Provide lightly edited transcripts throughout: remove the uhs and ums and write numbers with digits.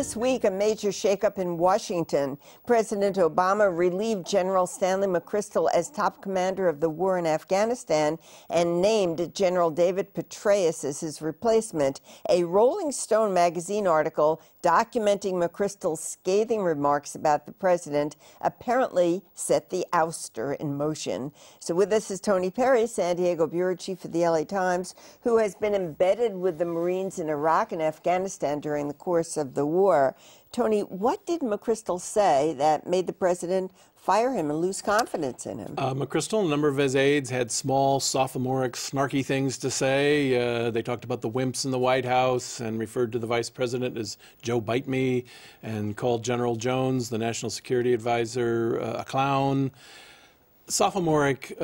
This week, a major shakeup in Washington. President Obama relieved General Stanley McChrystal as top commander of the war in Afghanistan and named General David Petraeus as his replacement. A Rolling Stone magazine article documenting McChrystal's scathing remarks about the president apparently set the ouster in motion. So with us is Tony Perry, San Diego bureau chief for the LA Times, who has been embedded with the Marines in Iraq and Afghanistan during the course of the war. Tony, what did McChrystal say that made the president fire him and lose confidence in him? McChrystal, a number of his aides had small, sophomoric, snarky things to say. They talked about the wimps in the White House and referred to the vice president as Joe Bite Me and called General Jones, the national security advisor, a clown. Sophomoric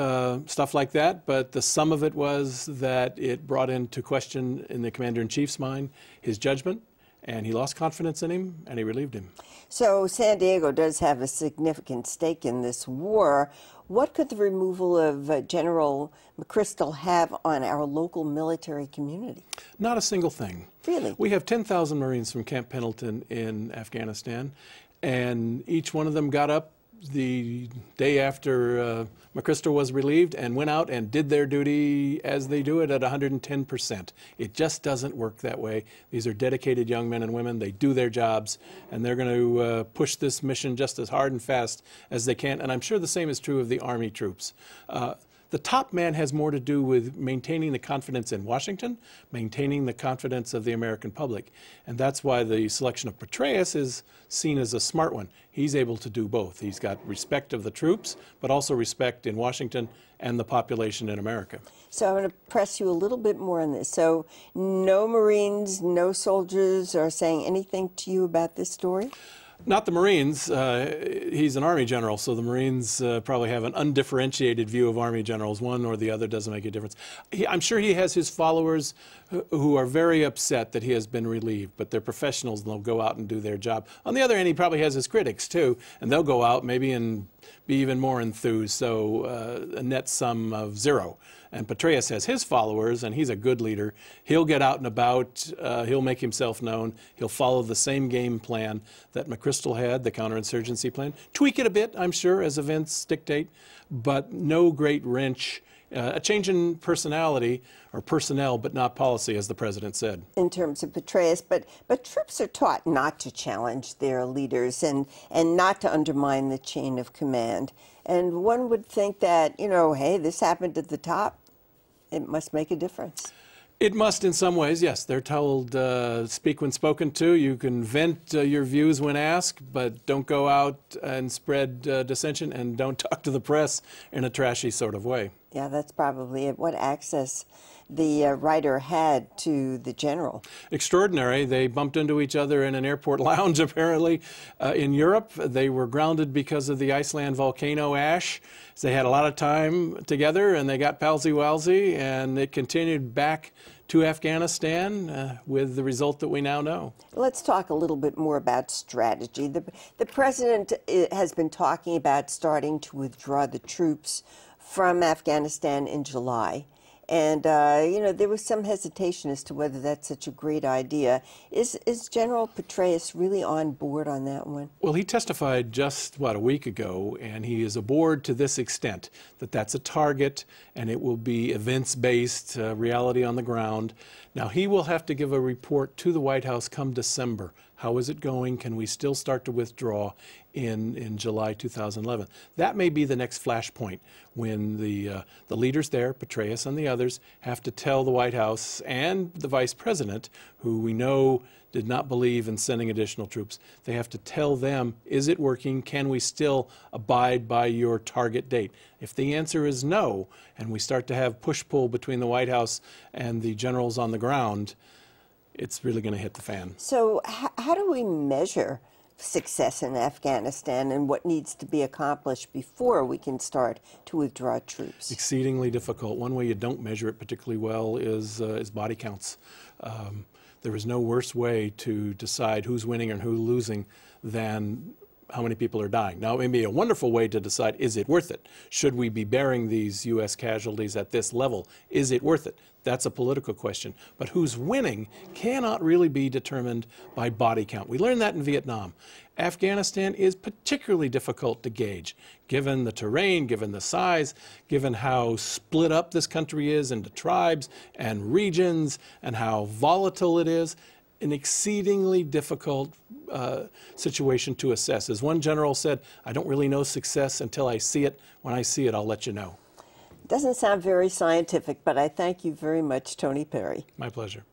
stuff like that, but the sum of it was that it brought into question in the commander-in-chief's mind his judgment, and he lost confidence in him, and he relieved him. So San Diego does have a significant stake in this war. What could the removal of General McChrystal have on our local military community? Not a single thing. Really? We have 10,000 Marines from Camp Pendleton in Afghanistan, and each one of them got up the day after McChrystal was relieved and went out and did their duty as they do it at 110%. It just doesn't work that way. These are dedicated young men and women. They do their jobs, and they're going to push this mission just as hard and fast as they can. And I'm sure the same is true of the Army troops. The top man has more to do with maintaining the confidence in Washington, maintaining the confidence of the American public. And that's why the selection of Petraeus is seen as a smart one. He's able to do both. He's got respect of the troops, but also respect in Washington and the population in America. So I'm going to press you a little bit more on this. So no Marines, no soldiers are saying anything to you about this story? Not the Marines. He's an Army general, so the Marines probably have an undifferentiated view of Army generals. One or the other doesn't make a difference. I'm sure he has his followers who are very upset that he has been relieved, but they're professionals and they'll go out and do their job. On the other hand, he probably has his critics too, and they'll go out maybe and be even more enthused, so a net sum of zero. And Petraeus has his followers, and he's a good leader. He'll get out and about. He'll make himself known. He'll follow the same game plan that McChrystal had, the counterinsurgency plan. Tweak it a bit, I'm sure, as events dictate, but no great wrench. A change in personality or personnel, but not policy, as the president said. In terms of Petraeus, but troops are taught not to challenge their leaders and not to undermine the chain of command. And one would think that, you know, hey, this happened at the top. It must make a difference. It must in some ways, yes. They're told, speak when spoken to. You can vent your views when asked, but don't go out and spread dissension, and don't talk to the press in a trashy sort of way. Yeah, that's probably it. What access the writer had to the general? Extraordinary. They bumped into each other in an airport lounge, apparently. In Europe, they were grounded because of the Iceland volcano ash. So they had a lot of time together, and they got palsy-walsy, and it continued back to Afghanistan with the result that we now know. Let's talk a little bit more about strategy. The president has been talking about starting to withdraw the troops from Afghanistan in July. And, you know, there was some hesitation as to whether that's such a great idea. Is General Petraeus really on board on that one? Well, he testified just, a week ago, and he is aboard to this extent, that that's a target and it will be events-based, reality on the ground. Now, he will have to give a report to the White House come December. How is it going? Can we still start to withdraw in July 2011? That may be the next flashpoint when the leaders there, Petraeus and the others, have to tell the White House and the Vice President, who we know did not believe in sending additional troops. They have to tell them, is it working? Can we still abide by your target date? If the answer is no, and we start to have push-pull between the White House and the generals on the ground, it's really going to hit the fan. So how do we measure success in Afghanistan and what needs to be accomplished before we can start to withdraw troops? Exceedingly difficult. One way you don't measure it particularly well is body counts. There is no worse way to decide who's winning and who's losing than how many people are dying. Now, it may be a wonderful way to decide, is it worth it? Should we be bearing these U.S. casualties at this level? Is it worth it? That's a political question. But who's winning cannot really be determined by body count. We learned that in Vietnam. Afghanistan is particularly difficult to gauge, given the terrain, given the size, given how split up this country is into tribes and regions, and how volatile it is. An exceedingly difficult situation to assess. As one general said, I don't really know success until I see it. When I see it, I'll let you know. Doesn't sound very scientific, but I thank you very much, Tony Perry. My pleasure.